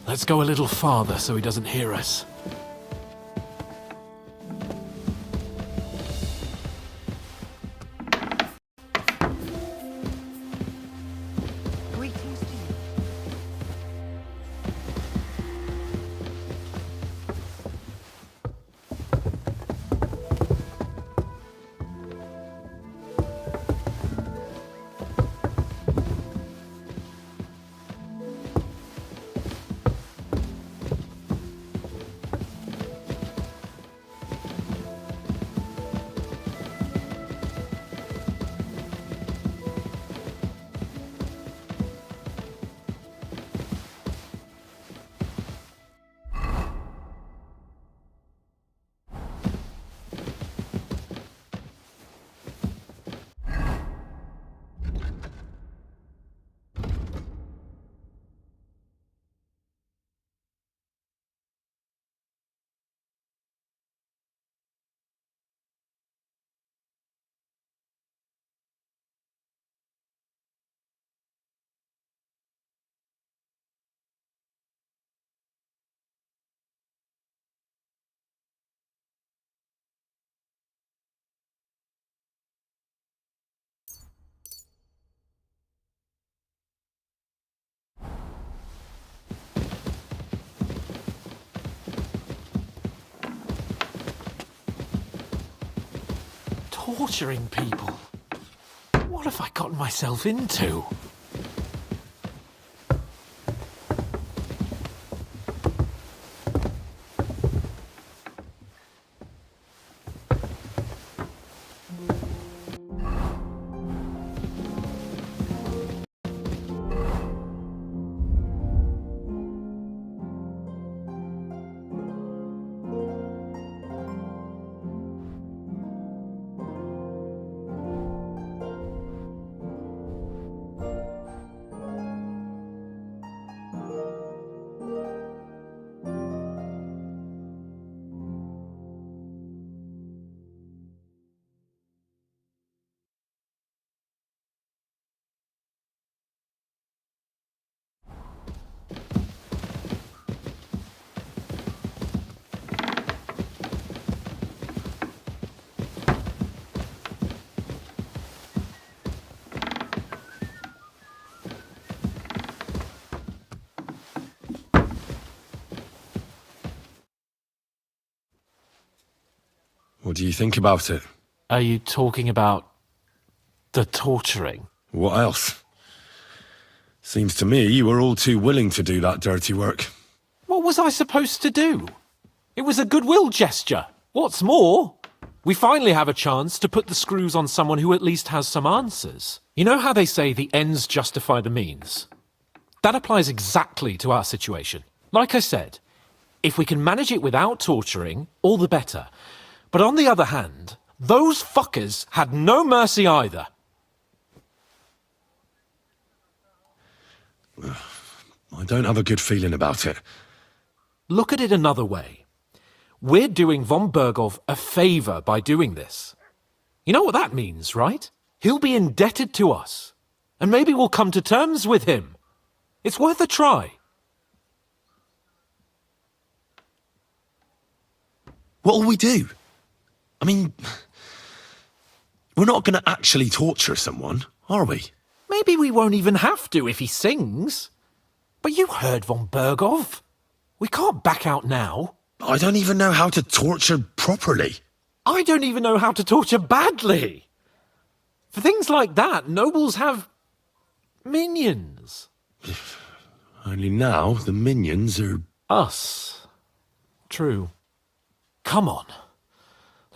Let's go a little farther so he doesn't hear us. Greetings to you. Torturing people? What have I gotten myself into? What do you think about it? Are you talking about the torturing? What else? Seems to me you were all too willing to do that dirty work. What was I supposed to do? It was a goodwill gesture. What's more, we finally have a chance to put the screws on someone who at least has some answers. You know how they say the ends justify the means? That applies exactly to our situation. Like I said, if we can manage it without torturing, all the better. But on the other hand, those fuckers had no mercy either. I don't have a good feeling about it. Look at it another way. We're doing von Bergov a favour by doing this. You know what that means, right? He'll be indebted to us. And maybe we'll come to terms with him. It's worth a try. What'll we do? I mean, we're not going to actually torture someone, are we? Maybe we won't even have to if he sings. But you heard von Bergov. We can't back out now. I don't even know how to torture properly. I don't even know how to torture badly. For things like that, nobles have minions. Only now the minions are... Us. True. Come on.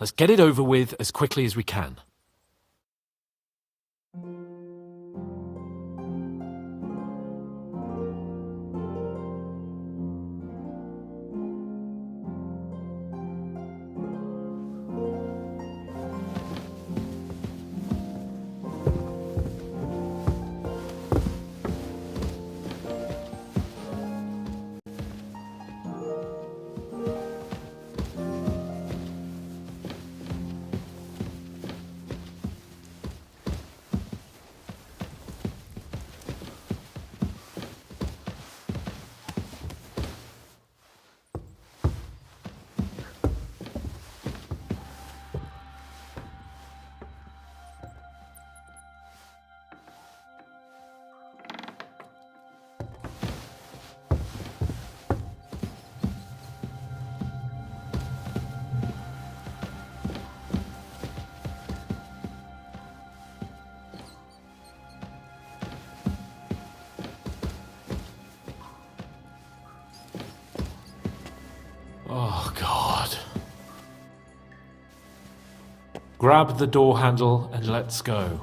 Let's get it over with as quickly as we can. Oh, God. Grab the door handle and let's go.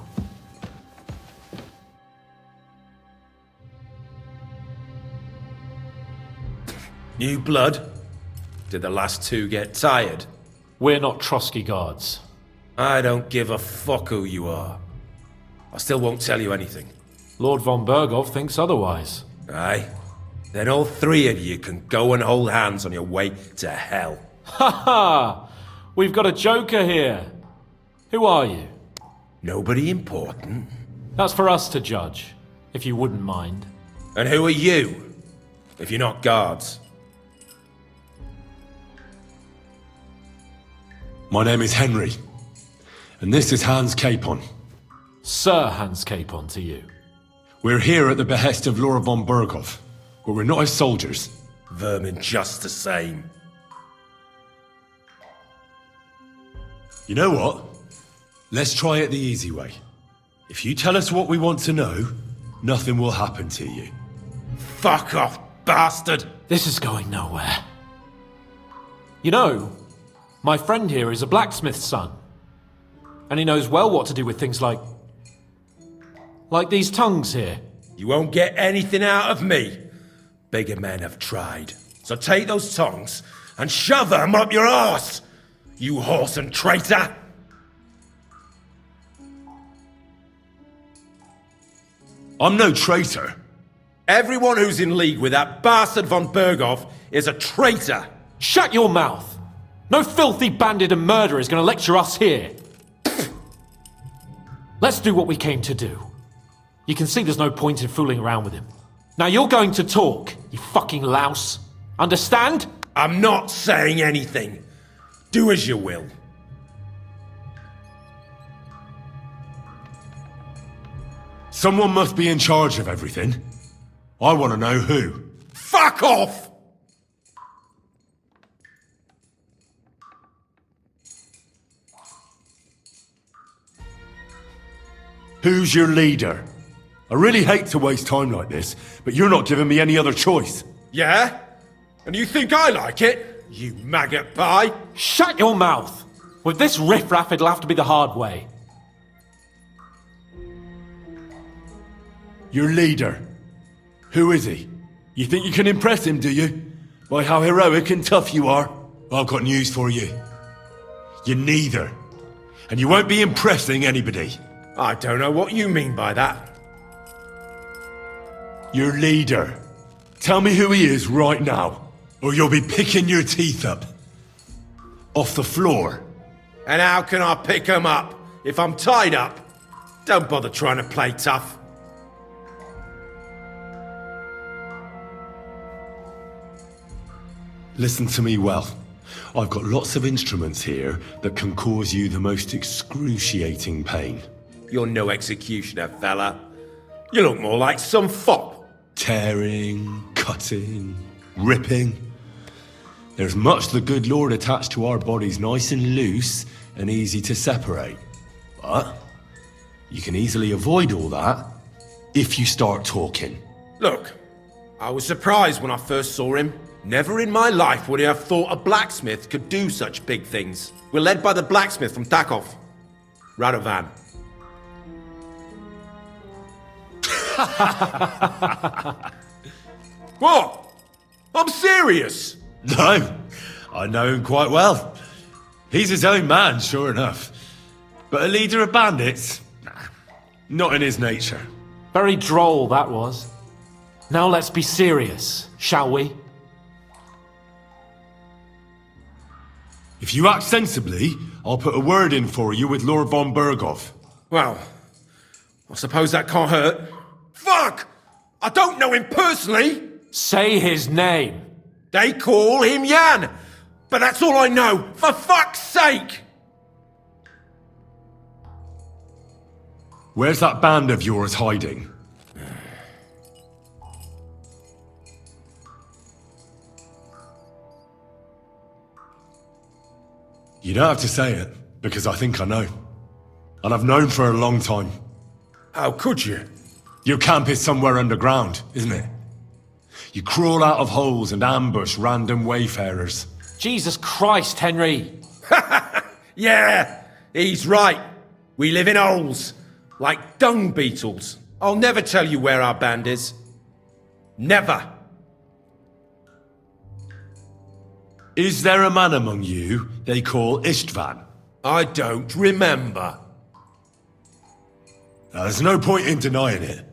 New blood? Did the last two get tired? We're not Trotsky guards. I don't give a fuck who you are. I still won't tell you anything. Lord von Berghoff thinks otherwise. Aye? Then all three of you can go and hold hands on your way to hell. Ha ha! We've got a joker here. Who are you? Nobody important. That's for us to judge, if you wouldn't mind. And who are you, if you're not guards? My name is Henry, and this is Hans Capon. Sir Hans Capon to you. We're here at the behest of Lord von Berghoff, but we're not his soldiers. Vermin just the same. You know what? Let's try it the easy way. If you tell us what we want to know, nothing will happen to you. Fuck off, bastard! This is going nowhere. You know, my friend here is a blacksmith's son. And he knows well what to do with things like these tongues here. You won't get anything out of me. Bigger men have tried. So take those tongs and shove them up your arse, you horse and traitor! I'm no traitor. Everyone who's in league with that bastard von Berghoff is a traitor! Shut your mouth! No filthy bandit and murderer is going to lecture us here. Let's do what we came to do. You can see there's no point in fooling around with him. Now you're going to talk, you fucking louse. Understand? I'm not saying anything. Do as you will. Someone must be in charge of everything. I want to know who. Fuck off! Who's your leader? I really hate to waste time like this, but you're not giving me any other choice. Yeah? And you think I like it? You maggot pie? Shut your mouth! With this riffraff, it'll have to be the hard way. Your leader. Who is he? You think you can impress him, do you? By how heroic and tough you are? I've got news for you. You're neither. And you won't be impressing anybody. I don't know what you mean by that. Your leader. Tell me who he is right now, or you'll be picking your teeth up. Off the floor. And how can I pick 'em up if I'm tied up? Don't bother trying to play tough. Listen to me well. I've got lots of instruments here that can cause you the most excruciating pain. You're no executioner, fella. You look more like some fop. Tearing, cutting, ripping. There's much the good Lord attached to our bodies, nice and loose and easy to separate. But you can easily avoid all that if you start talking. Look, I was surprised when I first saw him. Never in my life would I have thought a blacksmith could do such big things. We're led by the blacksmith from Takov. Radovan. What? I'm serious. No, I know him quite well. He's his own man, sure enough. But a leader of bandits? Nah, not in his nature. Very droll, that was. Now let's be serious, shall we? If you act sensibly, I'll put a word in for you with Lord von Berghoff. Well, I suppose that can't hurt. Fuck! I don't know him personally. Say his name. They call him Jan. But that's all I know. For fuck's sake! Where's that band of yours hiding? You don't have to say it, because I think I know. And I've known for a long time. How could you? Your camp is somewhere underground, isn't it? You crawl out of holes and ambush random wayfarers. Jesus Christ, Henry! Yeah, he's right. We live in holes, like dung beetles. I'll never tell you where our band is. Never. Is there a man among you they call Istvan? I don't remember. There's no point in denying it.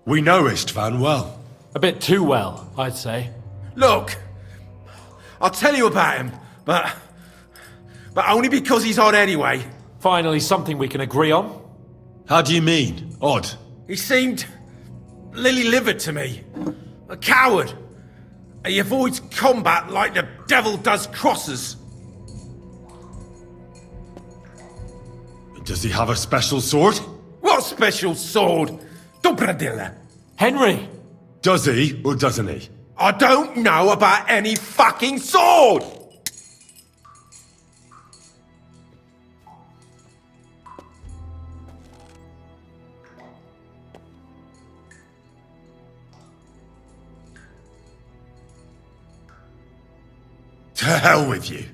We know Istvan well. A bit too well, I'd say. Look, I'll tell you about him, but only because he's odd anyway. Finally, something we can agree on. How do you mean? Odd? He seemed lily-livered to me. A coward. He avoids combat like the devil does crosses. Does he have a special sword? What special sword? Dobradilla. Henry! Does he or doesn't he? I don't know about any fucking sword! To hell with you.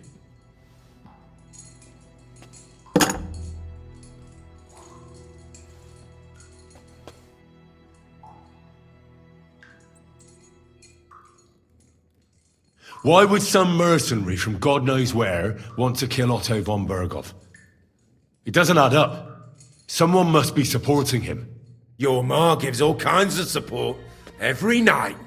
Why would some mercenary from God knows where want to kill Otto von Berghoff? It doesn't add up. Someone must be supporting him. Your ma gives all kinds of support every night.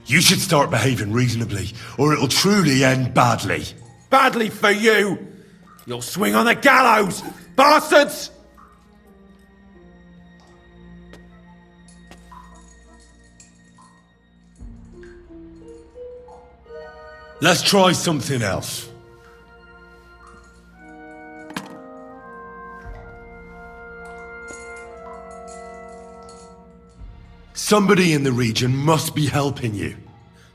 You should start behaving reasonably, or it'll truly end badly. Badly for you! You'll swing on the gallows, bastards! Let's try something else. Somebody in the region must be helping you.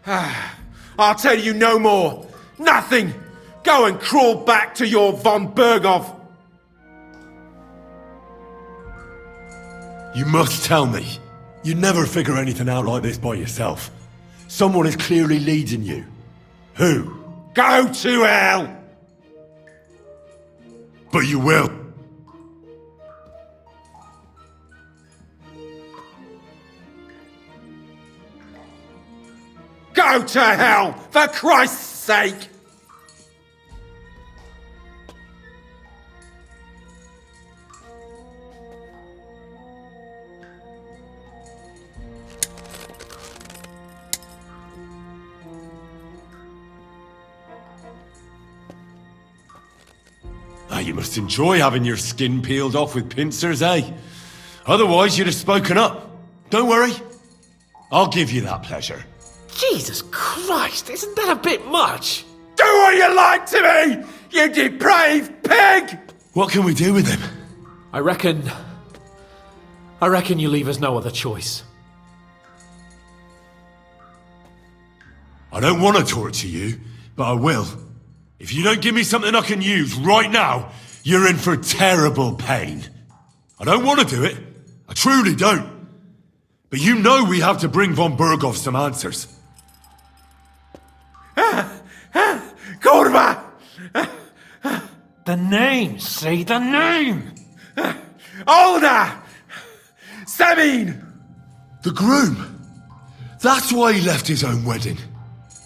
I'll tell you no more. Nothing! Go and crawl back to your von Berghoff. You must tell me. You never figure anything out like this by yourself. Someone is clearly leading you. Who? Go to hell! But you will. Go to hell, for Christ's sake! You must enjoy having your skin peeled off with pincers, eh? Otherwise, you'd have spoken up. Don't worry. I'll give you that pleasure. Jesus Christ, isn't that a bit much? Do what you like to me, you depraved pig! What can we do with him? I reckon you leave us no other choice. I don't want to torture you, but I will. If you don't give me something I can use right now, you're in for terrible pain. I don't want to do it. I truly don't. But you know we have to bring von Berghoff some answers. Kurva! The name, say the name! Olda! Sabine! The groom. That's why he left his own wedding.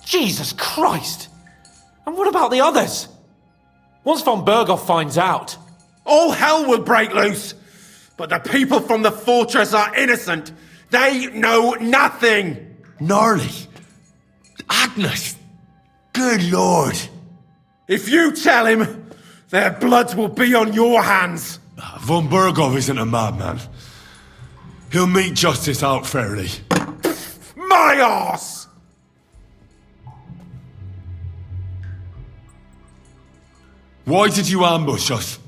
Jesus Christ! And what about the others? Once von Berghoff finds out... All hell will break loose! But the people from the fortress are innocent! They know nothing! Gnarly. Agnes. Good Lord. If you tell him, their blood will be on your hands! Von Berghoff isn't a madman. He'll meet justice out fairly. My arse! Why did you ambush us?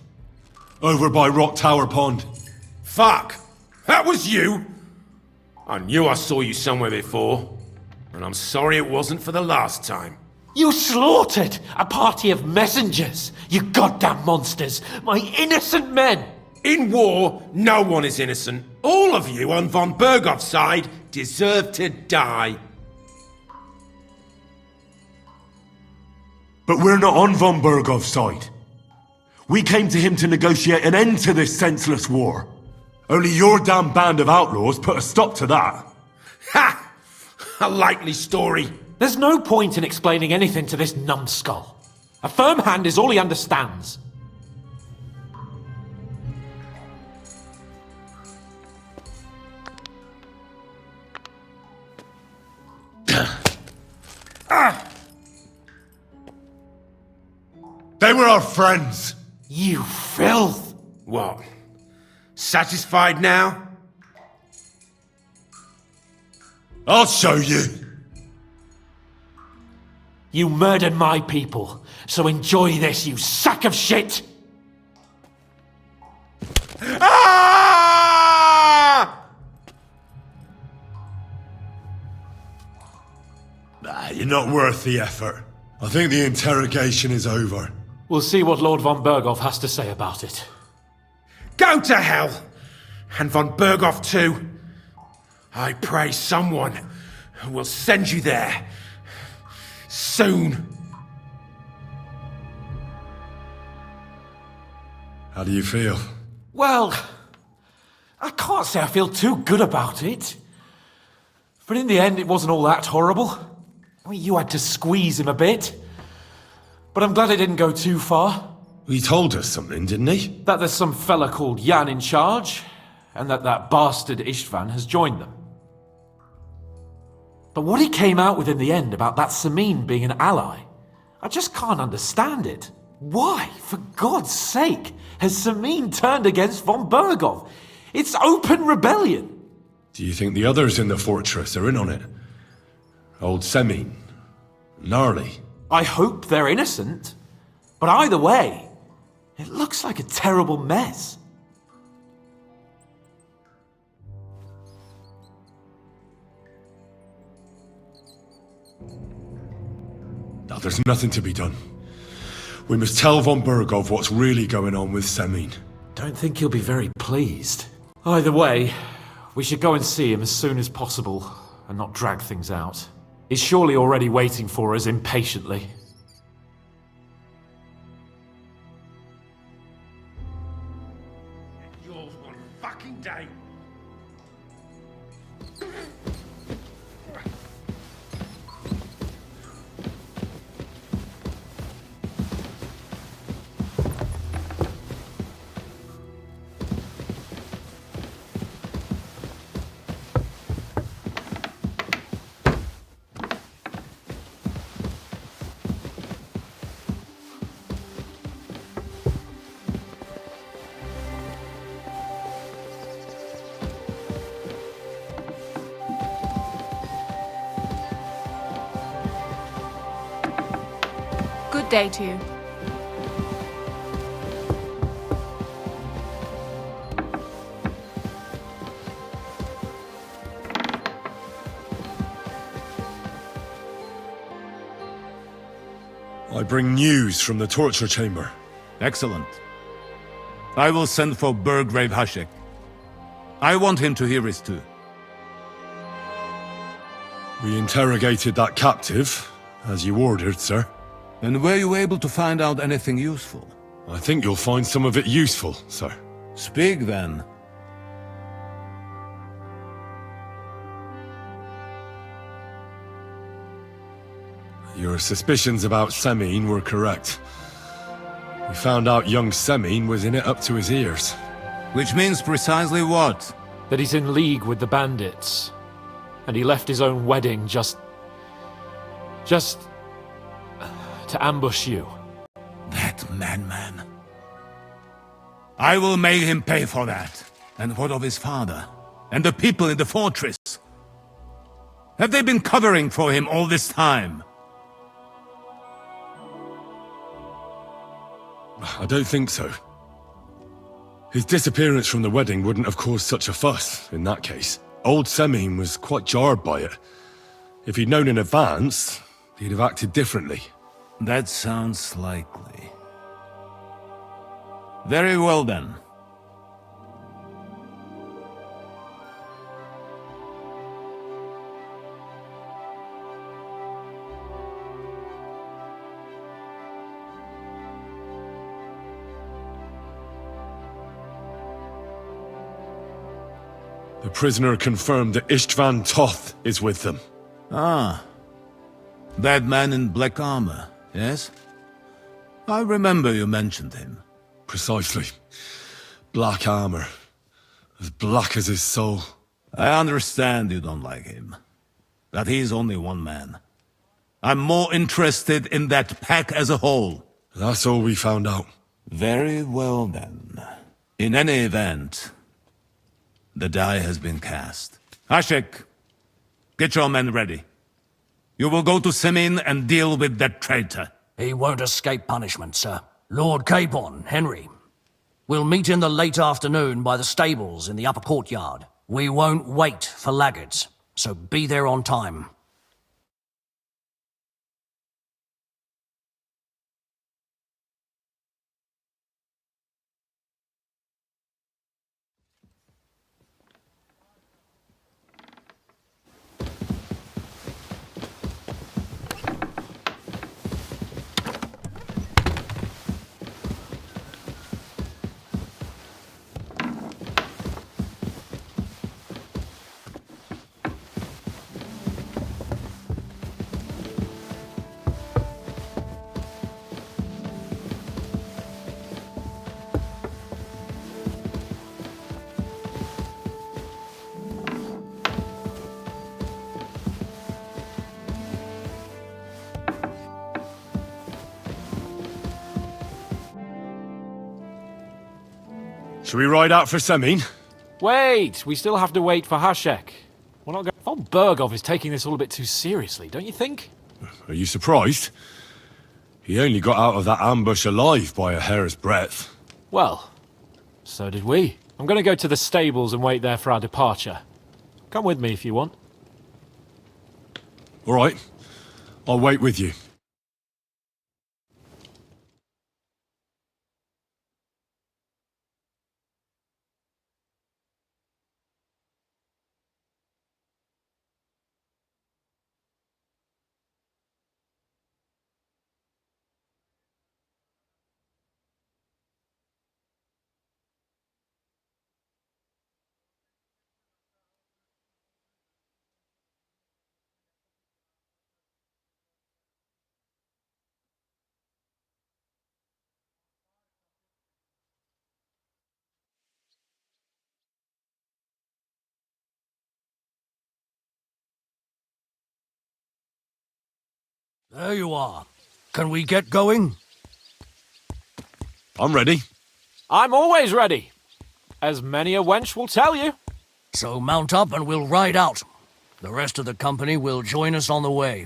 Over by Rock Tower Pond. Fuck! That was you! I knew I saw you somewhere before. And I'm sorry it wasn't for the last time. You slaughtered a party of messengers, you goddamn monsters, my innocent men! In war, no one is innocent. All of you on von Bergov's side deserve to die. But we're not on von Bergov's side. We came to him to negotiate an end to this senseless war. Only your damn band of outlaws put a stop to that. Ha! A likely story. There's no point in explaining anything to this numbskull. A firm hand is all he understands. They were our friends. You filth! What? Satisfied now? I'll show you. You murdered my people, so enjoy this, you sack of shit! Ah! You're not worth the effort. I think the interrogation is over. We'll see what Lord von Bergov has to say about it. Go to hell! And von Bergov too. I pray someone will send you there. Soon. How do you feel? Well, I can't say I feel too good about it. But in the end, it wasn't all that horrible. I mean, you had to squeeze him a bit. But I'm glad it didn't go too far. He told us something, didn't he? That there's some fella called Jan in charge, and that bastard Istvan has joined them. But what he came out with in the end about that Samin being an ally, I just can't understand it. Why, for God's sake, has Samin turned against von Bergov? It's open rebellion. Do you think the others in the fortress are in on it? Old Semin, Gnarly. I hope they're innocent. But either way, it looks like a terrible mess. Now, there's nothing to be done. We must tell von Bergov what's really going on with Semin. Don't think he'll be very pleased. Either way, we should go and see him as soon as possible and not drag things out. He's surely already waiting for us impatiently. Yours one fucking day. Good day to you. I bring news from the torture chamber. Excellent. I will send for Burgrave Hashek. I want him to hear it too. We interrogated that captive, as you ordered, sir. And were you able to find out anything useful? I think you'll find some of it useful, sir. Speak then. Your suspicions about Semin were correct. We found out young Semin was in it up to his ears. Which means precisely what? That he's in league with the bandits. And he left his own wedding just to ambush you. That madman. I will make him pay for that. And what of his father? And the people in the fortress? Have they been covering for him all this time? I don't think so. His disappearance from the wedding wouldn't have caused such a fuss, in that case. Old Semin was quite jarred by it. If he'd known in advance, he'd have acted differently. That sounds likely. Very well then. The prisoner confirmed that Istvan Toth is with them. Ah. That man in black armor, yes? I remember you mentioned him. Precisely. Black armor. As black as his soul. I understand you don't like him. That he's only one man. I'm more interested in that pack as a whole. That's all we found out. Very well then. In any event, the die has been cast. Hashek, get your men ready. You will go to Semin and deal with that traitor. He won't escape punishment, sir. Lord Capon, Henry. We'll meet in the late afternoon by the stables in the upper courtyard. We won't wait for laggards, so be there on time. Shall we ride out for Semin? Wait, we still have to wait for Hashek. We're not going. Von Bergov is taking this all a bit too seriously, don't you think? Are you surprised? He only got out of that ambush alive by a hair's breadth. Well, so did we. I'm going to go to the stables and wait there for our departure. Come with me if you want. All right. I'll wait with you. There you are. Can we get going? I'm ready. I'm always ready. As many a wench will tell you. So mount up and we'll ride out. The rest of the company will join us on the way.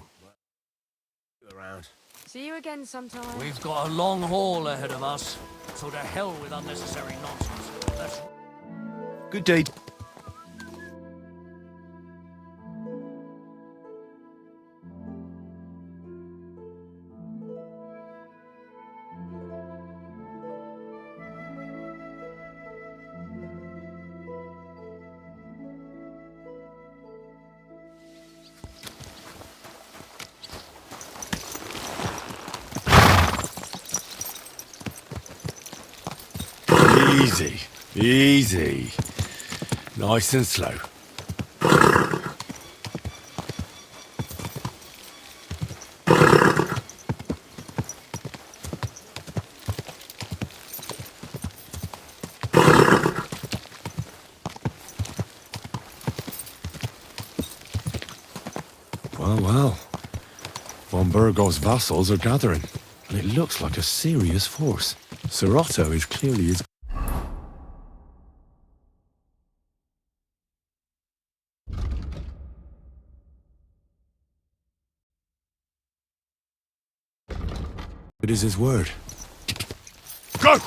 See you again sometime. We've got a long haul ahead of us, so to hell with unnecessary nonsense. Let's... Good day. Easy, easy. Nice and slow. Well. Von Bergov's vassals are gathering, and it looks like a serious force. Sir Otto is clearly his... It is his word. Go!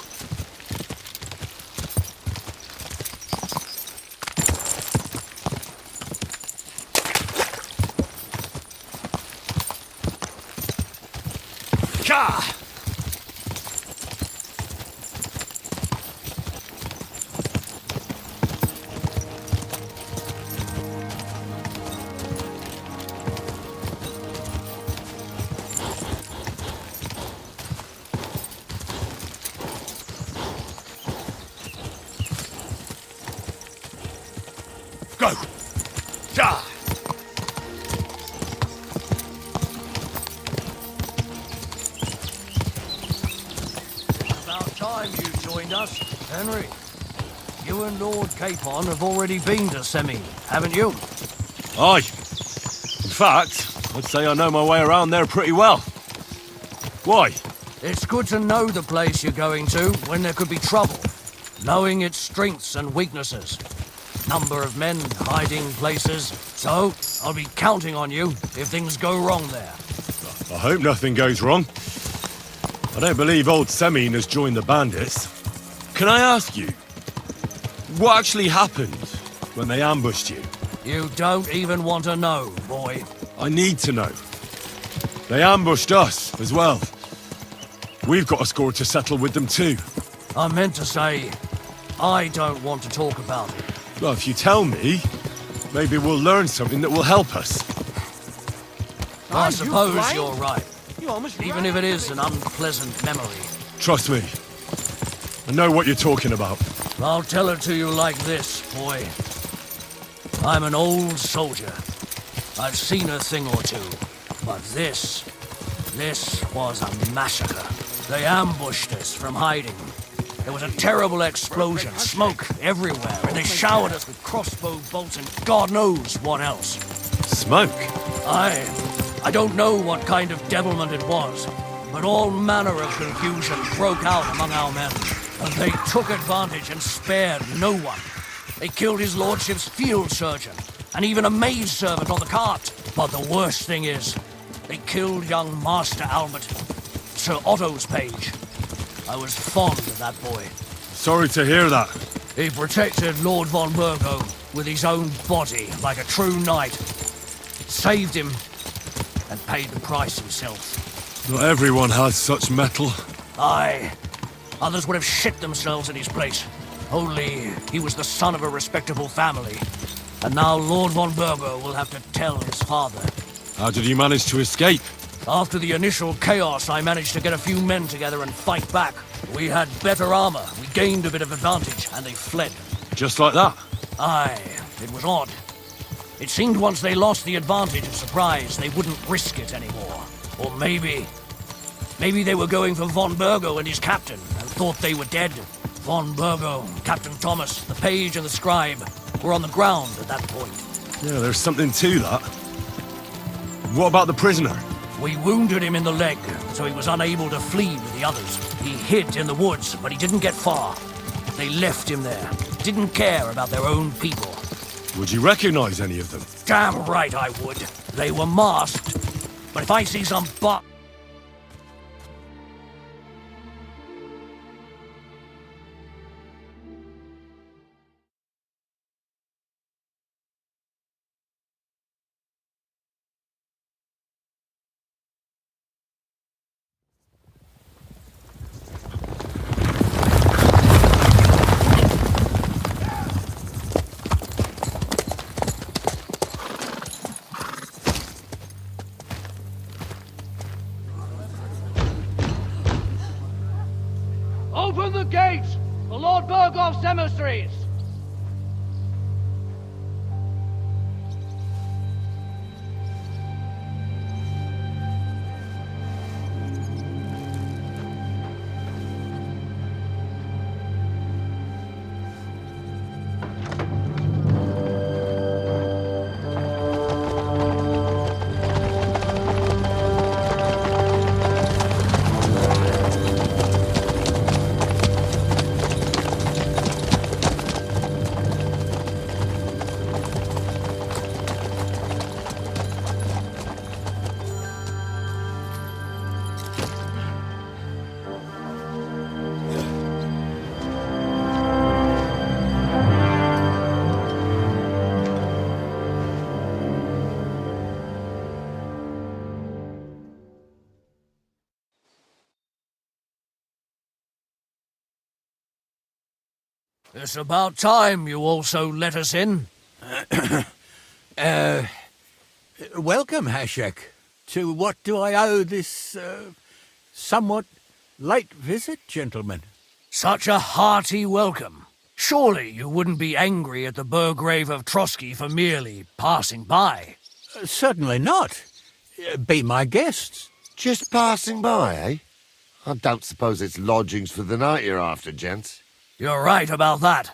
Ka! Go! Ja! About time you joined us, Henry. You and Lord Capon have already been to Semi, haven't you? Aye. In fact, I'd say I know my way around there pretty well. Why? It's good to know the place you're going to when there could be trouble. Knowing its strengths and weaknesses. Number of men, hiding places. So, I'll be counting on you if things go wrong there. I hope nothing goes wrong. I don't believe old Semine has joined the bandits. Can I ask you, what actually happened when they ambushed you? You don't even want to know, boy. I need to know. They ambushed us as well. We've got a score to settle with them too. I meant to say, I don't want to talk about it. Well, if you tell me, maybe we'll learn something that will help us. I suppose you're right. Even if it is an unpleasant memory. Trust me. I know what you're talking about. I'll tell it to you like this, boy. I'm an old soldier. I've seen a thing or two. But this was a massacre. They ambushed us from hiding. There was a terrible explosion, smoke everywhere, and they showered us with crossbow bolts and God knows what else. Smoke? I don't know what kind of devilment it was, but all manner of confusion broke out among our men, and they took advantage and spared no one. They killed his lordship's field surgeon, and even a maidservant on the cart. But the worst thing is, they killed young Master Albert, Sir Otto's page. I was fond of that boy. Sorry to hear that. He protected Lord von Burgo with his own body like a true knight. Saved him and paid the price himself. Not everyone has such metal. Aye. Others would have shit themselves in his place. Only he was the son of a respectable family. And now Lord von Burgo will have to tell his father. How did you manage to escape? After the initial chaos, I managed to get a few men together and fight back. We had better armor, we gained a bit of advantage, and they fled. Just like that? Aye, it was odd. It seemed once they lost the advantage of surprise, they wouldn't risk it anymore. Or maybe they were going for von Burgo and his captain, and thought they were dead. Von Burgo, Captain Thomas, the page and the scribe were on the ground at that point. Yeah, there's something to that. What about the prisoner? We wounded him in the leg, so he was unable to flee with the others. He hid in the woods, but he didn't get far. They left him there. Didn't care about their own people. Would you recognize any of them? Damn right I would. They were masked. But if I see some buck... Open the gates for Lord Burgov's emissaries! It's about time you also let us in. Welcome, Hashek. To what do I owe this, somewhat late visit, gentlemen? Such a hearty welcome. Surely you wouldn't be angry at the Burgrave of Trotsky for merely passing by. Certainly not. Be my guests. Just passing by, eh? I don't suppose it's lodgings for the night you're after, gents. You're right about that.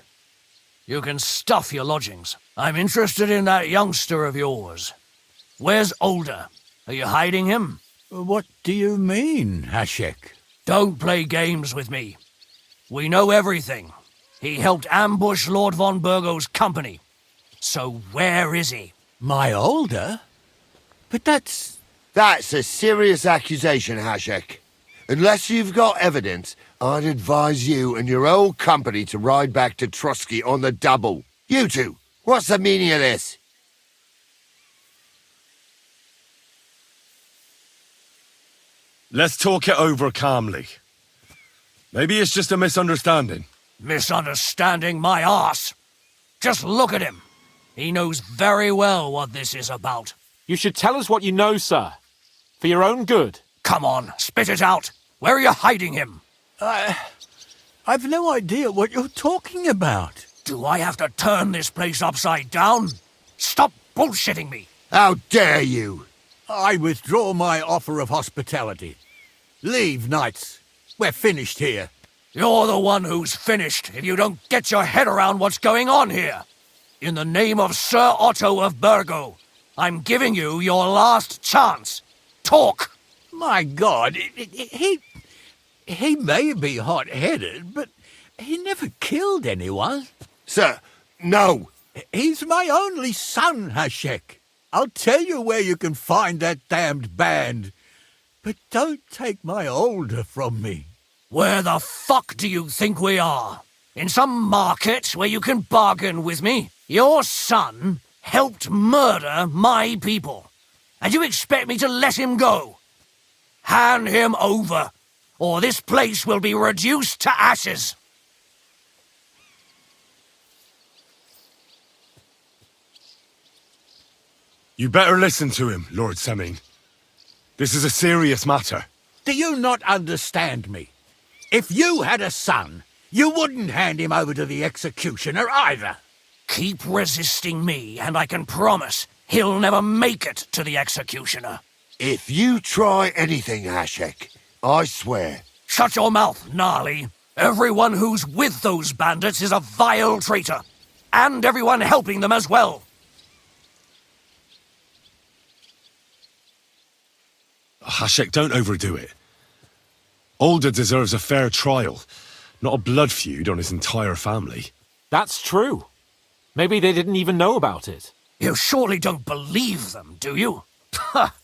You can stuff your lodgings. I'm interested in that youngster of yours. Where's Older? Are you hiding him? What do you mean, Hashek? Don't play games with me. We know everything. He helped ambush Lord von Burgo's company. So where is he? My older? But that's... That's a serious accusation, Hashek. Unless you've got evidence, I'd advise you and your old company to ride back to Trotsky on the double. You two, what's the meaning of this? Let's talk it over calmly. Maybe it's just a misunderstanding. Misunderstanding my arse. Just look at him. He knows very well what this is about. You should tell us what you know, sir. For your own good. Come on, spit it out. Where are you hiding him? I've no idea what you're talking about. Do I have to turn this place upside down? Stop bullshitting me. How dare you? I withdraw my offer of hospitality. Leave, knights. We're finished here. You're the one who's finished if you don't get your head around what's going on here. In the name of Sir Otto of Burgo, I'm giving you your last chance. Talk! My God, he may be hot-headed, but he never killed anyone. Sir, no. He's my only son, Hashek. I'll tell you where you can find that damned band. But don't take my older from me. Where the fuck do you think we are? In some market where you can bargain with me? Your son helped murder my people. And you expect me to let him go? Hand him over, or this place will be reduced to ashes. You better listen to him, Lord Semming. This is a serious matter. Do you not understand me? If you had a son, you wouldn't hand him over to the executioner either. Keep resisting me, and I can promise he'll never make it to the executioner. If you try anything, Hashek, I swear. Shut your mouth, Gnarly. Everyone who's with those bandits is a vile traitor. And everyone helping them as well. Hashek, don't overdo it. Older deserves a fair trial, not a blood feud on his entire family. That's true. Maybe they didn't even know about it. You surely don't believe them, do you? Ha!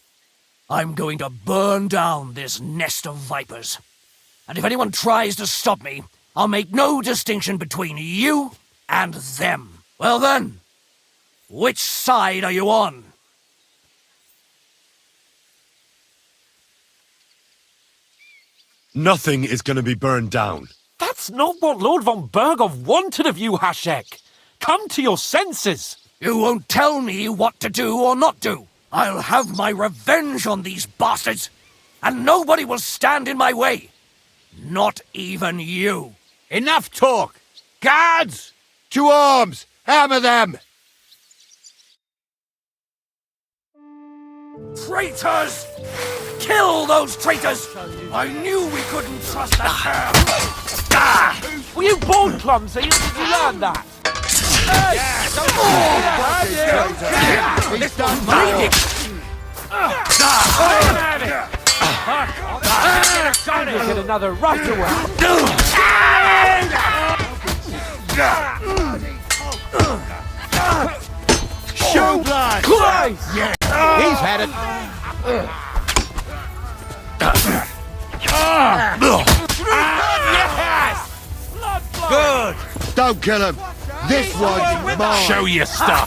I'm going to burn down this nest of vipers. And if anyone tries to stop me, I'll make no distinction between you and them. Well then, which side are you on? Nothing is going to be burned down. That's not what Lord von Bergov wanted of you, Hashek. Come to your senses. You won't tell me what to do or not do. I'll have my revenge on these bastards, and nobody will stand in my way. Not even you. Enough talk! Guards! To arms! Hammer them! Traitors! Kill those traitors! I knew we couldn't trust that pair. Were you born clumsy? Did you learn that? Hey! He's done well. Get another right away. Show blood! Christ! He's had it. Good! Don't kill him! This one's mine! Show your stuff.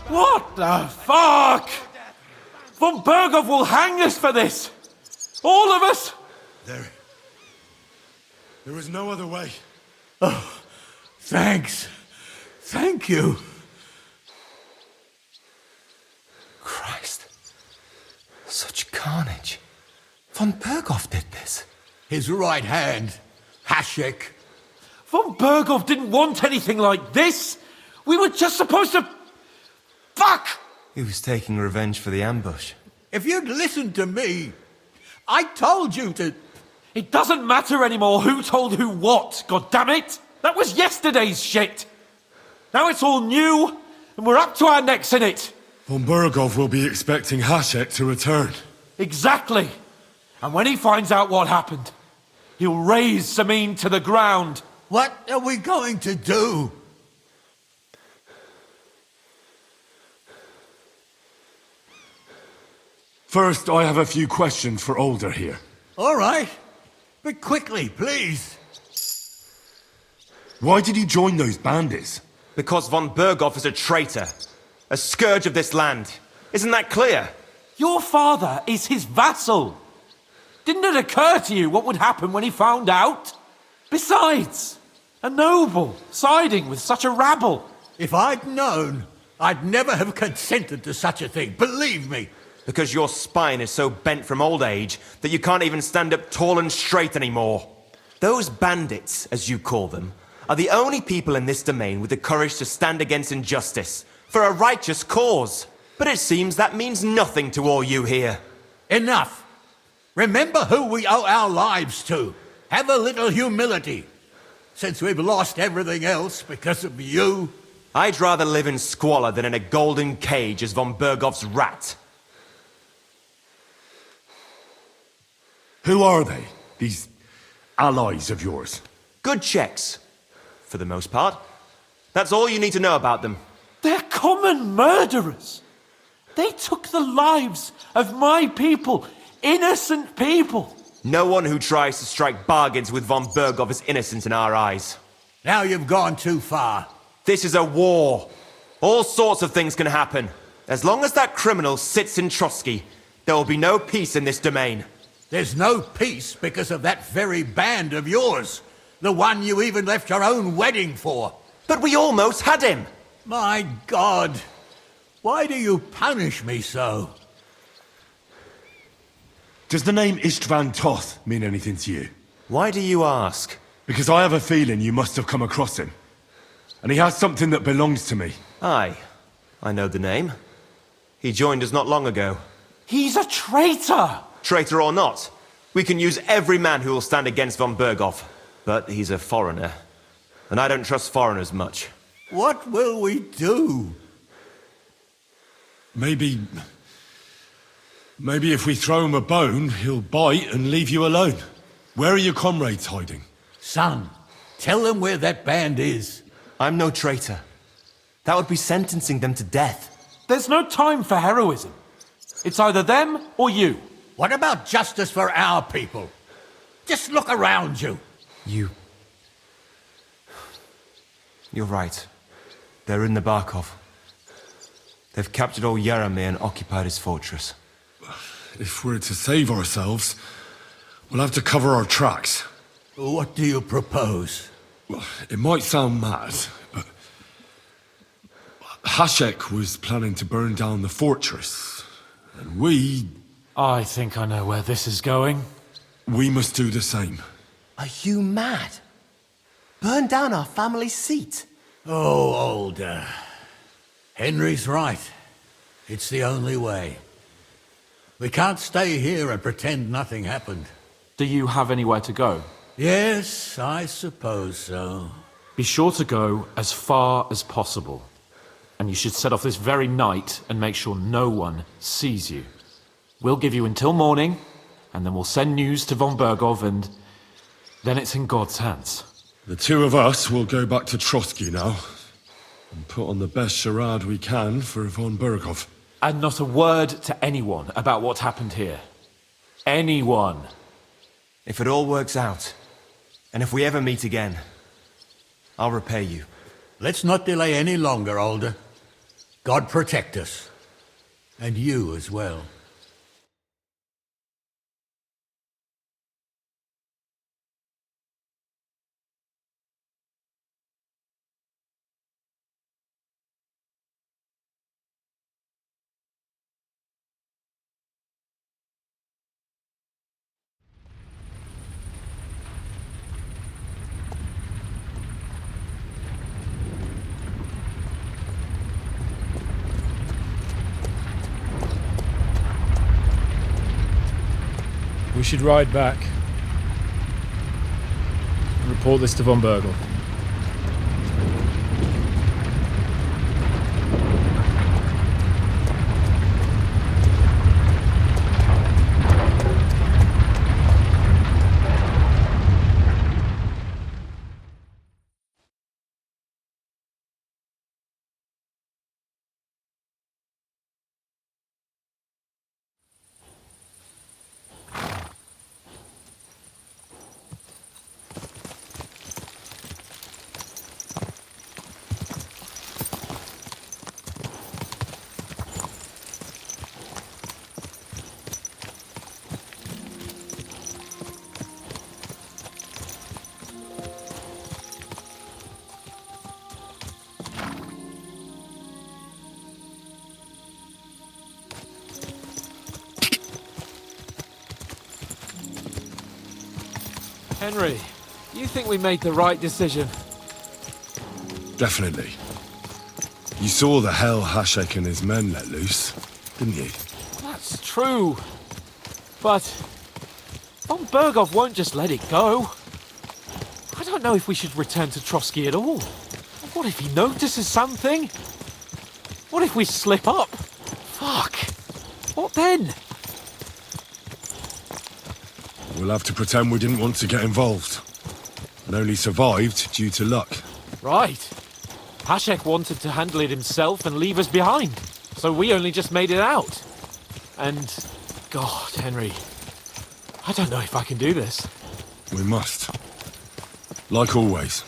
What the fuck? Von Bergov will hang us for this. All of us. There was no other way. Thanks. Thank you. Christ. Such carnage. Von Berghoff did this. His right hand, Hashek. Von Berghoff didn't want anything like this. We were just supposed to... Fuck! He was taking revenge for the ambush. If you'd listened to me, I told you to... It doesn't matter anymore who told who what, goddammit! That was yesterday's shit! Now it's all new, and we're up to our necks in it! Von Berghoff will be expecting Hashek to return. Exactly! And when he finds out what happened, he'll raise Samin to the ground. What are we going to do? First, I have a few questions for Older here. All right. But quickly, please. Why did you join those bandits? Because von Berghoff is a traitor. A scourge of this land. Isn't that clear? Your father is his vassal. Didn't it occur to you what would happen when he found out? Besides, a noble siding with such a rabble. If I'd known, I'd never have consented to such a thing, believe me. Because your spine is so bent from old age that you can't even stand up tall and straight anymore. Those bandits, as you call them, are the only people in this domain with the courage to stand against injustice for a righteous cause. But it seems that means nothing to all you here. Enough. Remember who we owe our lives to. Have a little humility. Since we've lost everything else because of you. I'd rather live in squalor than in a golden cage as von Berghoff's rat. Who are they, these allies of yours? Good checks, for the most part. That's all you need to know about them. They're common murderers. They took the lives of my people, innocent people. No one who tries to strike bargains with von Berghoff is innocent in our eyes. Now you've gone too far. This is a war. All sorts of things can happen. As long as that criminal sits in Trotsky, there will be no peace in this domain. There's no peace because of that very band of yours. The one you even left your own wedding for. But we almost had him. My God. Why do you punish me so? Does the name Istvan Toth mean anything to you? Why do you ask? Because I have a feeling you must have come across him. And he has something that belongs to me. Aye, I know the name. He joined us not long ago. He's a traitor! Traitor or not, we can use every man who will stand against von Berghoff. But he's a foreigner, and I don't trust foreigners much. What will we do? Maybe if we throw him a bone, he'll bite and leave you alone. Where are your comrades hiding? Son, tell them where that band is. I'm no traitor. That would be sentencing them to death. There's no time for heroism. It's either them or you. What about justice for our people? Just look around you. You're right. They're in the Barkov. They've captured old Yaramir and occupied his fortress. If we're to save ourselves, we'll have to cover our tracks. What do you propose? Well, it might sound mad, but Hashek was planning to burn down the fortress. And I think I know where this is going. we must do the same. Are you mad? Burn down our family seat? Oh, Older. Henry's right. It's the only way. We can't stay here and pretend nothing happened. Do you have anywhere to go? Yes, I suppose so. Be sure to go as far as possible. And you should set off this very night and make sure no one sees you. We'll give you until morning, and then we'll send news to von Berghoff, and then it's in God's hands. The two of us will go back to Trotsky now and put on the best charade we can for von Berghoff. And not a word to anyone about what happened here. Anyone. If it all works out, and if we ever meet again, I'll repay you. Let's not delay any longer, Older. God protect us. And you as well. We should ride back. Report this to von Bergel. Henry, you think we made the right decision? Definitely. You saw the hell Hashek and his men let loose, didn't you? That's true. But von Bergov won't just let it go. I don't know if we should return to Trotsky at all. What if he notices something? What if we slip up? Fuck. What then? We'll have to pretend we didn't want to get involved. And only survived due to luck. Right. Hashek wanted to handle it himself and leave us behind. So we only just made it out. And... God, Henry. I don't know if I can do this. We must. Like always.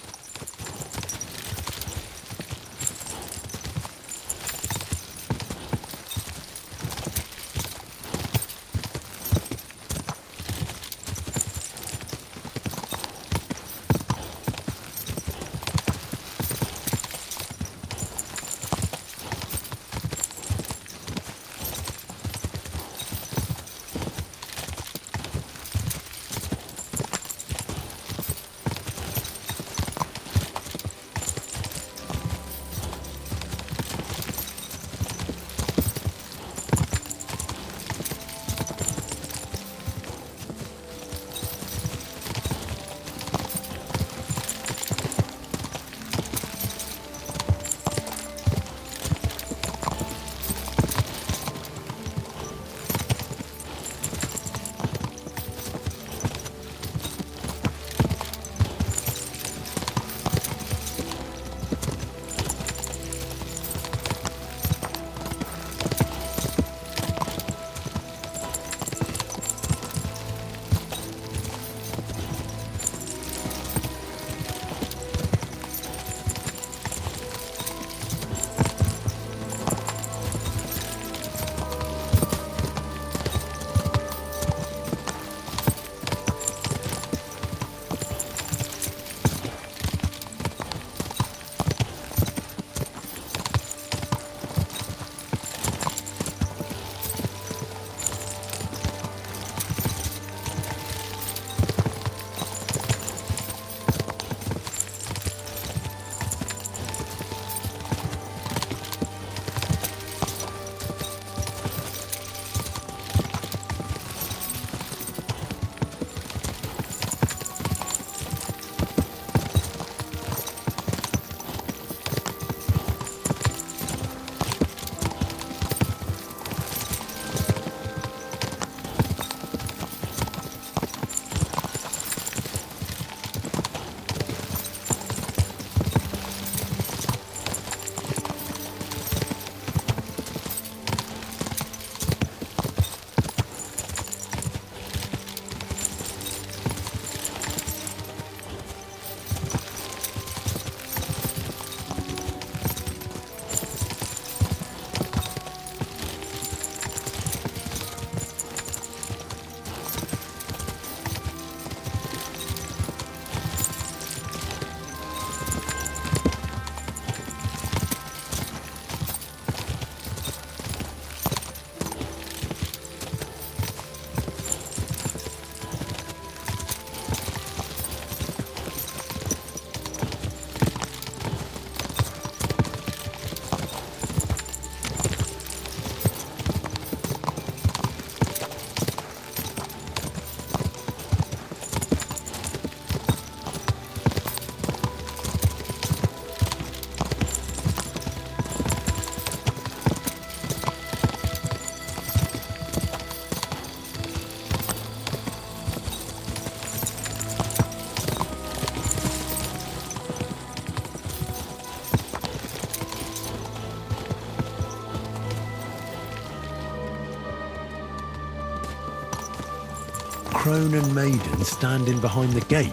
crone and maiden standing behind the gate.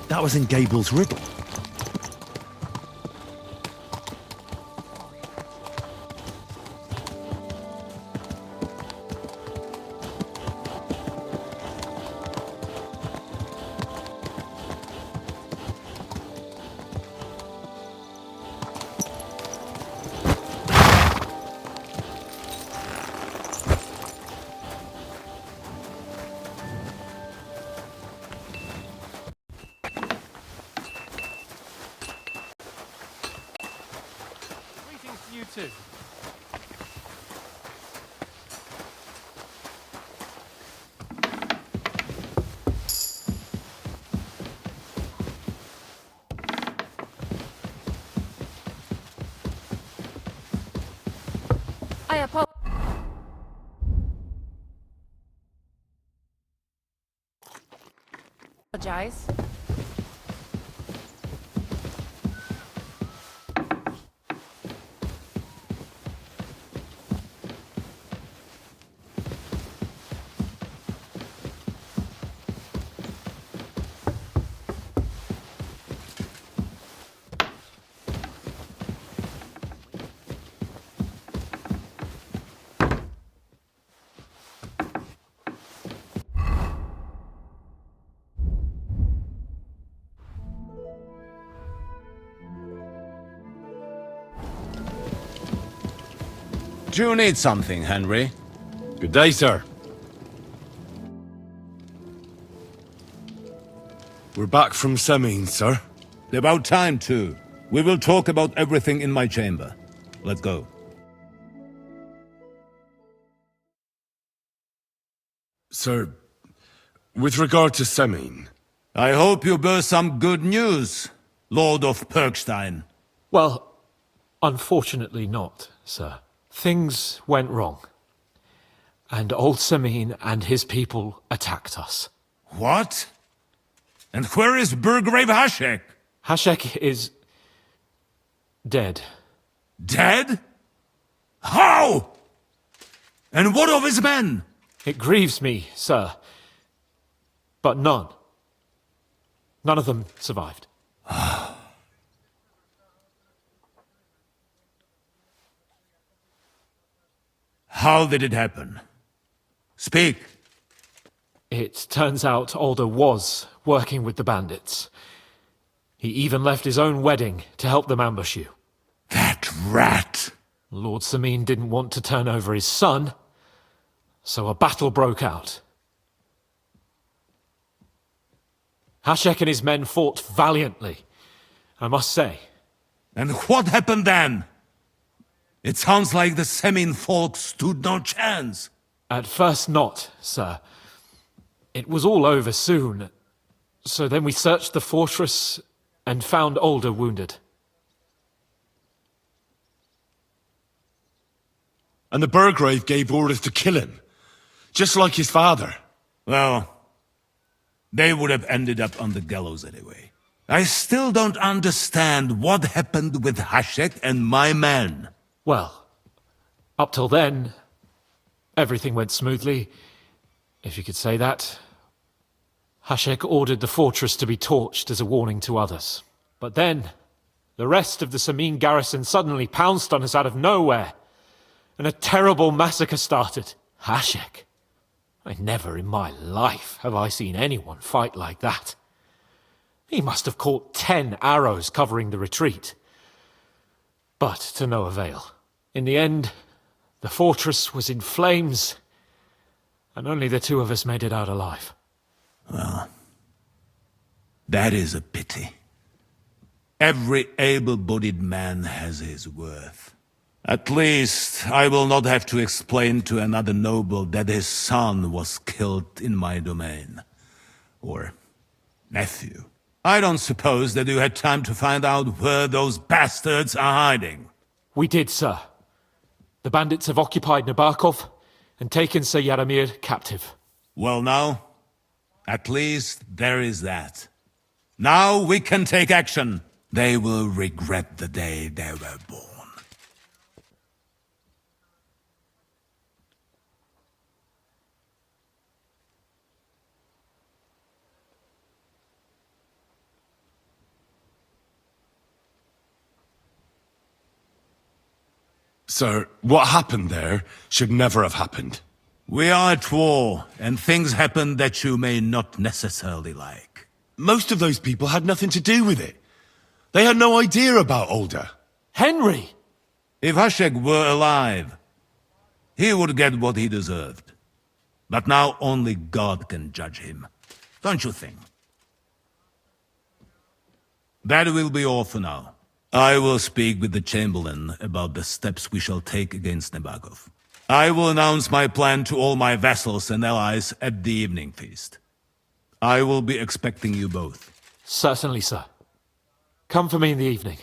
That was in Gable's riddle. Greetings to you too. I apologize. Do you need something, Henry? Good day, sir. We're back from Semine, sir. About time, too. We will talk about everything in my chamber. Let's go. Sir, with regard to Semine, I hope you bear some good news, Lord of Perkstein. Well, unfortunately not, sir. Things went wrong. And old Semine and his people attacked us. What? And where is Burgrave Hashek? Hashek is dead. Dead? How? And what of his men? It grieves me, sir. But none of them survived. How did it happen? Speak. It turns out Alder was working with the bandits. He even left his own wedding to help them ambush you. That rat! Lord Semine didn't want to turn over his son, so a battle broke out. Hashek and his men fought valiantly, I must say. And what happened then? It sounds like the Semine folk stood no chance. At first not, sir. It was all over soon. So then we searched the fortress and found Alder wounded. and the Burgrave gave orders to kill him, just like his father. Well, they would have ended up on the gallows anyway. I still don't understand what happened with Hashek and my men. Well, up till then, everything went smoothly, if you could say that. Hashek ordered the fortress to be torched as a warning to others. But then, the rest of the Semine garrison suddenly pounced on us out of nowhere, and a terrible massacre started. Hashek. Never in my life have I seen anyone fight like that. He must have caught 10 arrows covering the retreat. But to no avail. In the end, the fortress was in flames, and only the two of us made it out alive. Well, that is a pity. Every able-bodied man has his worth. At least, I will not have to explain to another noble that his son was killed in my domain. Or nephew. I don't suppose that you had time to find out where those bastards are hiding. We did, sir. The bandits have occupied Nabokov and taken Sir Yaramir captive. Well now, at least there is that. Now we can take action. They will regret the day they were born. Sir, what happened there should never have happened. We are at war, and things happen that you may not necessarily like. Most of those people had nothing to do with it. They had no idea about Older. Henry! If Hashek were alive, he would get what he deserved. But now only God can judge him. Don't you think? That will be all for now. I will speak with the Chamberlain about the steps we shall take against Nebagov. I will announce my plan to all my vassals and allies at the evening feast. I will be expecting you both. Certainly, sir. Come for me in the evening,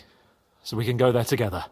so we can go there together.